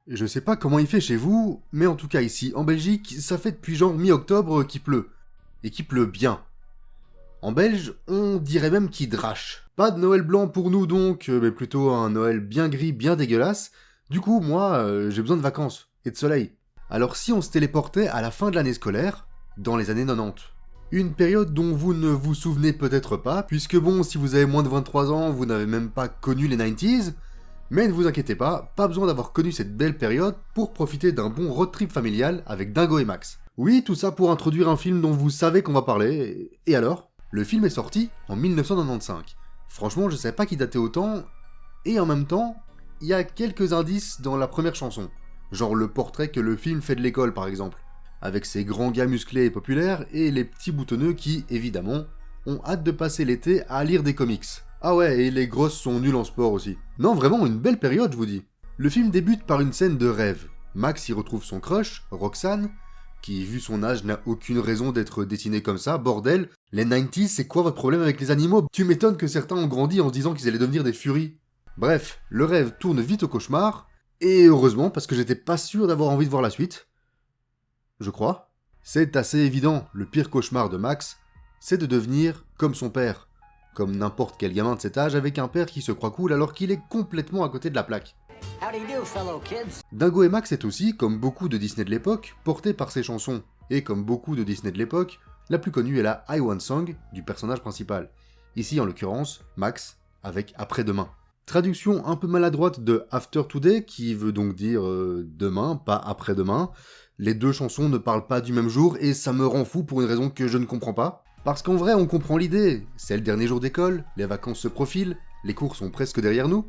Je sais pas comment il fait chez vous, mais en tout cas ici, en Belgique, ça fait depuis genre mi-octobre qu'il pleut. Et qu'il pleut bien. En Belge, on dirait même qu'il drache. Pas de Noël blanc pour nous donc, mais plutôt un Noël bien gris, bien dégueulasse. Du coup, moi, j'ai besoin de vacances et de soleil. Alors si on se téléportait à la fin de l'année scolaire, dans les années 90, une période dont vous ne vous souvenez peut-être pas, puisque bon, si vous avez moins de 23 ans, vous n'avez même pas connu les 90s, mais ne vous inquiétez pas besoin d'avoir connu cette belle période pour profiter d'un bon road trip familial avec Dingo et Max. Oui, tout ça pour introduire un film dont vous savez qu'on va parler, et alors ? Le film est sorti en 1995. Franchement, je savais pas qu'il datait autant, et en même temps, il y a quelques indices dans la première chanson. Genre le portrait que le film fait de l'école par exemple, avec ses grands gars musclés et populaires, et les petits boutonneux qui, évidemment, ont hâte de passer l'été à lire des comics. Ah ouais, et les grosses sont nulles en sport aussi. Non, vraiment une belle période, je vous dis. Le film débute par une scène de rêve. Max y retrouve son crush, Roxane, qui, vu son âge, n'a aucune raison d'être dessiné comme ça, bordel. Les 90s, c'est quoi votre problème avec les animaux ? Tu m'étonnes que certains ont grandi en se disant qu'ils allaient devenir des furies. Bref, le rêve tourne vite au cauchemar, et heureusement, parce que j'étais pas sûr d'avoir envie de voir la suite. Je crois. C'est assez évident, le pire cauchemar de Max, c'est de devenir comme son père. Comme n'importe quel gamin de cet âge avec un père qui se croit cool alors qu'il est complètement à côté de la plaque. Dingo et Max est aussi, comme beaucoup de Disney de l'époque, porté par ses chansons. Et comme beaucoup de Disney de l'époque, la plus connue est la I Want Song du personnage principal. Ici en l'occurrence, Max, avec Après-demain. Traduction un peu maladroite de After Today, qui veut donc dire demain, pas après-demain. Les deux chansons ne parlent pas du même jour et ça me rend fou pour une raison que je ne comprends pas. Parce qu'en vrai, on comprend l'idée. C'est le dernier jour d'école, les vacances se profilent, les cours sont presque derrière nous.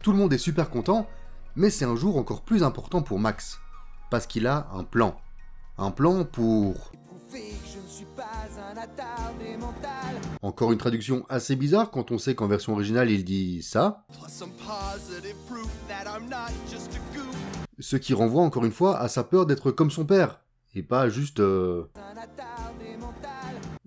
Tout le monde est super content, mais c'est un jour encore plus important pour Max. Parce qu'il a un plan. Un plan pour... Encore une traduction assez bizarre quand on sait qu'en version originale il dit ça. Ce qui renvoie encore une fois à sa peur d'être comme son père. Et pas juste...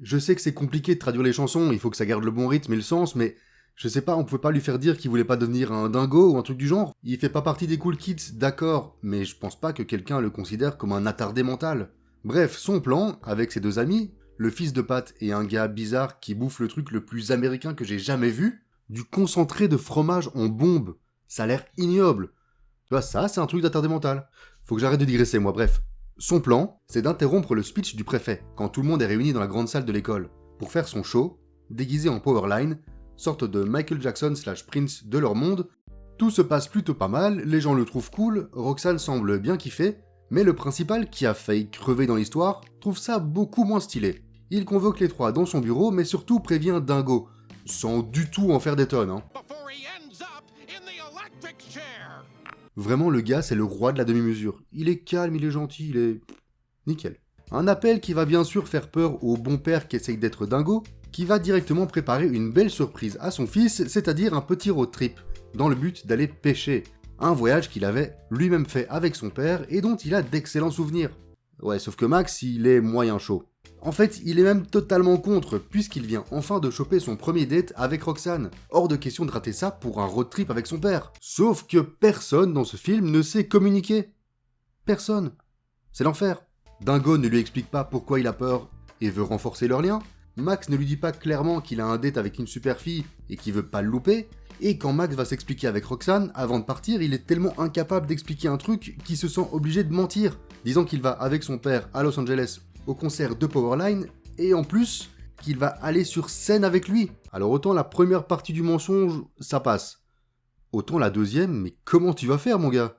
Je sais que c'est compliqué de traduire les chansons, il faut que ça garde le bon rythme et le sens, mais je sais pas, on pouvait pas lui faire dire qu'il voulait pas devenir un dingo ou un truc du genre. Il fait pas partie des cool kids, d'accord, mais je pense pas que quelqu'un le considère comme un attardé mental. Bref, son plan, avec ses deux amis, le fils de Pat et un gars bizarre qui bouffe le truc le plus américain que j'ai jamais vu, du concentré de fromage en bombe. Ça a l'air ignoble. Tu vois, ça, c'est un truc d'attardé mental. Faut que j'arrête de digresser, moi, bref. Son plan, c'est d'interrompre le speech du préfet, quand tout le monde est réuni dans la grande salle de l'école, pour faire son show, déguisé en Powerline, sorte de Michael Jackson / Prince de leur monde. Tout se passe plutôt pas mal, les gens le trouvent cool, Roxane semble bien kiffer, mais le principal, qui a failli crever dans l'histoire, trouve ça beaucoup moins stylé. Il convoque les trois dans son bureau, mais surtout prévient Dingo, sans du tout en faire des tonnes, hein. Vraiment, le gars, c'est le roi de la demi-mesure. Il est calme, il est gentil, il est... nickel. Un appel qui va bien sûr faire peur au bon père qui essaye d'être Dingo, qui va directement préparer une belle surprise à son fils, c'est-à-dire un petit road trip, dans le but d'aller pêcher. Un voyage qu'il avait lui-même fait avec son père et dont il a d'excellents souvenirs. Ouais, sauf que Max, il est moyen chaud. En fait, il est même totalement contre, puisqu'il vient enfin de choper son premier date avec Roxane. Hors de question de rater ça pour un road trip avec son père. Sauf que personne dans ce film ne sait communiquer. Personne. C'est l'enfer. Dingo ne lui explique pas pourquoi il a peur et veut renforcer leur lien. Max ne lui dit pas clairement qu'il a un date avec une super fille et qu'il veut pas le louper. Et quand Max va s'expliquer avec Roxane, avant de partir, il est tellement incapable d'expliquer un truc qu'il se sent obligé de mentir, disant qu'il va avec son père à Los Angeles au concert de Powerline, et en plus, qu'il va aller sur scène avec lui. Alors autant la première partie du mensonge, ça passe. Autant la deuxième, mais comment tu vas faire mon gars ?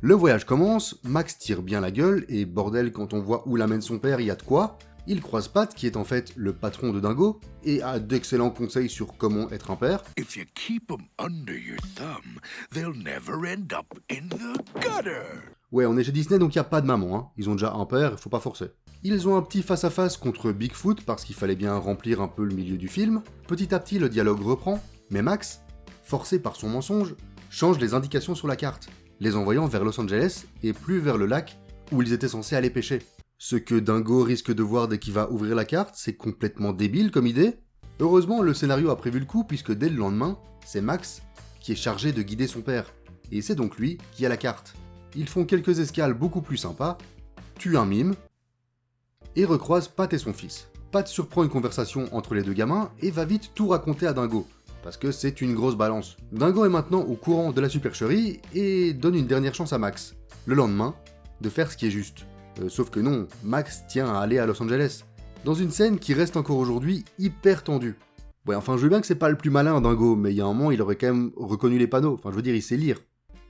Le voyage commence, Max tire bien la gueule, et bordel quand on voit où l'amène son père, il y a de quoi. Il croise Pat, qui est en fait le patron de Dingo, et a d'excellents conseils sur comment être un père. If you keep 'em under your thumb, they'll never end up in the gutter. Ouais, on est chez Disney donc y a pas de maman, hein. Ils ont déjà un père, faut pas forcer. Ils ont un petit face-à-face contre Bigfoot parce qu'il fallait bien remplir un peu le milieu du film. Petit à petit, le dialogue reprend, mais Max, forcé par son mensonge, change les indications sur la carte, les envoyant vers Los Angeles et plus vers le lac où ils étaient censés aller pêcher. Ce que Dingo risque de voir dès qu'il va ouvrir la carte, c'est complètement débile comme idée. Heureusement, le scénario a prévu le coup puisque dès le lendemain, c'est Max qui est chargé de guider son père. Et c'est donc lui qui a la carte. Ils font quelques escales beaucoup plus sympas, tuent un mime, et recroisent Pat et son fils. Pat surprend une conversation entre les deux gamins et va vite tout raconter à Dingo, parce que c'est une grosse balance. Dingo est maintenant au courant de la supercherie et donne une dernière chance à Max, le lendemain, de faire ce qui est juste. Sauf que non, Max tient à aller à Los Angeles, dans une scène qui reste encore aujourd'hui hyper tendue. Ouais, enfin je veux bien que c'est pas le plus malin Dingo, mais il y a un moment il aurait quand même reconnu les panneaux, enfin je veux dire il sait lire.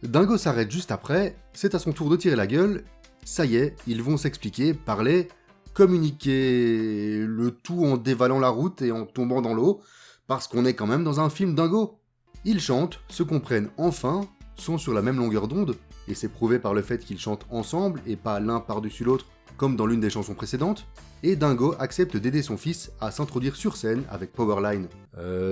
Dingo s'arrête juste après, c'est à son tour de tirer la gueule, ça y est, ils vont s'expliquer, parler, communiquer, le tout en dévalant la route et en tombant dans l'eau, parce qu'on est quand même dans un film Dingo. Ils chantent, se comprennent enfin, sont sur la même longueur d'onde, et c'est prouvé par le fait qu'ils chantent ensemble et pas l'un par-dessus l'autre, comme dans l'une des chansons précédentes, et Dingo accepte d'aider son fils à s'introduire sur scène avec Powerline.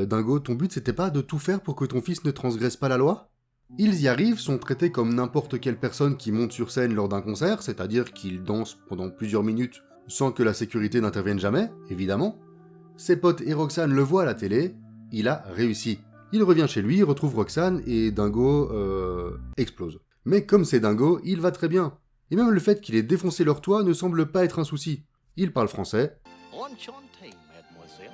Dingo, ton but c'était pas de tout faire pour que ton fils ne transgresse pas la loi ? Ils y arrivent, sont traités comme n'importe quelle personne qui monte sur scène lors d'un concert, c'est-à-dire qu'ils dansent pendant plusieurs minutes sans que la sécurité n'intervienne jamais, évidemment. Ses potes et Roxane le voient à la télé, il a réussi. Il revient chez lui, retrouve Roxane et Dingo explose. Mais comme c'est Dingo, il va très bien. Et même le fait qu'il ait défoncé leur toit ne semble pas être un souci. Il parle français. Enchanté, mademoiselle.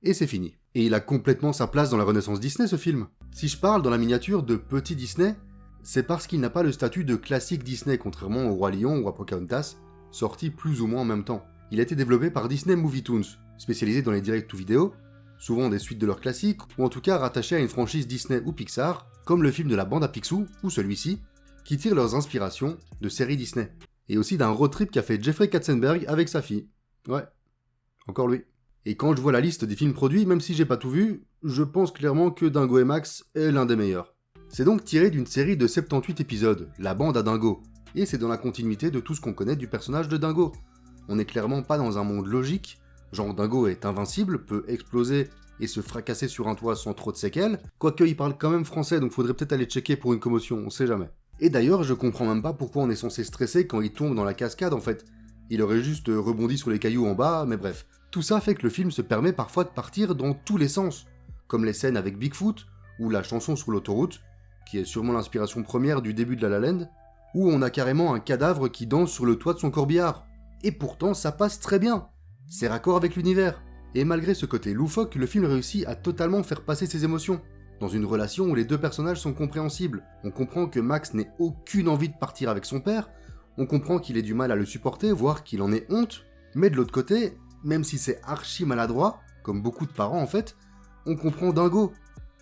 Et c'est fini. Et il a complètement sa place dans la Renaissance Disney, ce film. Si je parle dans la miniature de petit Disney, c'est parce qu'il n'a pas le statut de classique Disney, contrairement au Roi Lion ou à Pocahontas, sortis plus ou moins en même temps. Il a été développé par Disney Movie Toons, spécialisé dans les direct-to-vidéo, souvent des suites de leurs classiques, ou en tout cas rattachés à une franchise Disney ou Pixar, comme le film de la bande à Picsou, ou celui-ci, qui tirent leurs inspirations de séries Disney. Et aussi d'un road trip qu'a fait Jeffrey Katzenberg avec sa fille. Ouais, encore lui. Et quand je vois la liste des films produits, même si j'ai pas tout vu, je pense clairement que Dingo et Max est l'un des meilleurs. C'est donc tiré d'une série de 78 épisodes, La bande à Dingo, et c'est dans la continuité de tout ce qu'on connaît du personnage de Dingo. On n'est clairement pas dans un monde logique, genre Dingo est invincible, peut exploser et se fracasser sur un toit sans trop de séquelles, quoique il parle quand même français donc faudrait peut-être aller checker pour une commotion, on sait jamais. Et d'ailleurs, je comprends même pas pourquoi on est censé stresser quand il tombe dans la cascade en fait. Il aurait juste rebondi sur les cailloux en bas, mais bref. Tout ça fait que le film se permet parfois de partir dans tous les sens, comme les scènes avec Bigfoot, ou la chanson sur l'autoroute, qui est sûrement l'inspiration première du début de La La Land, où on a carrément un cadavre qui danse sur le toit de son corbillard. Et pourtant, ça passe très bien. C'est raccord avec l'univers. Et malgré ce côté loufoque, le film réussit à totalement faire passer ses émotions. Dans une relation où les deux personnages sont compréhensibles. On comprend que Max n'ait aucune envie de partir avec son père, on comprend qu'il ait du mal à le supporter, voire qu'il en ait honte, mais de l'autre côté, même si c'est archi maladroit, comme beaucoup de parents en fait, on comprend Dingo,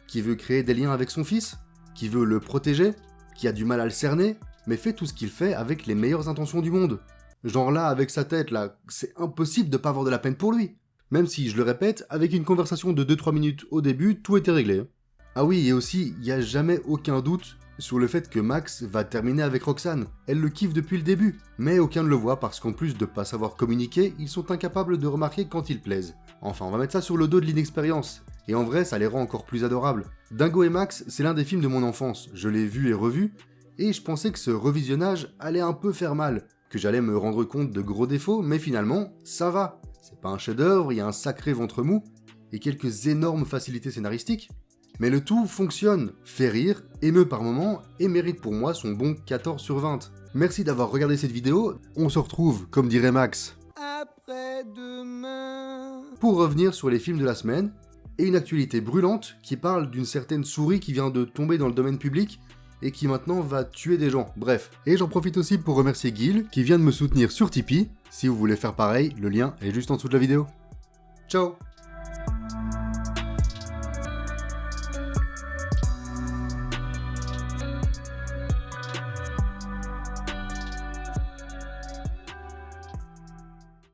qui veut créer des liens avec son fils, qui veut le protéger, qui a du mal à le cerner, mais fait tout ce qu'il fait avec les meilleures intentions du monde. Genre là, avec sa tête, là, c'est impossible de pas avoir de la peine pour lui. Même si, je le répète, avec une conversation de 2-3 minutes au début, tout était réglé. Ah oui, et aussi, il n'y a jamais aucun doute sur le fait que Max va terminer avec Roxane. Elle le kiffe depuis le début, mais aucun ne le voit parce qu'en plus de pas savoir communiquer, ils sont incapables de remarquer quand ils plaisent. Enfin, on va mettre ça sur le dos de l'inexpérience. Et en vrai, ça les rend encore plus adorables. Dingo et Max, c'est l'un des films de mon enfance. Je l'ai vu et revu, et je pensais que ce revisionnage allait un peu faire mal, que j'allais me rendre compte de gros défauts, mais finalement, ça va. C'est pas un chef-d'œuvre, il y a un sacré ventre mou, et quelques énormes facilités scénaristiques. Mais le tout fonctionne, fait rire, émeut par moments, et mérite pour moi son bon 14 sur 20. Merci d'avoir regardé cette vidéo, on se retrouve, comme dirait Max, après-demain, pour revenir sur les films de la semaine, et une actualité brûlante qui parle d'une certaine souris qui vient de tomber dans le domaine public, et qui maintenant va tuer des gens, bref. Et j'en profite aussi pour remercier Gil, qui vient de me soutenir sur Tipeee. Si vous voulez faire pareil, le lien est juste en dessous de la vidéo. Ciao!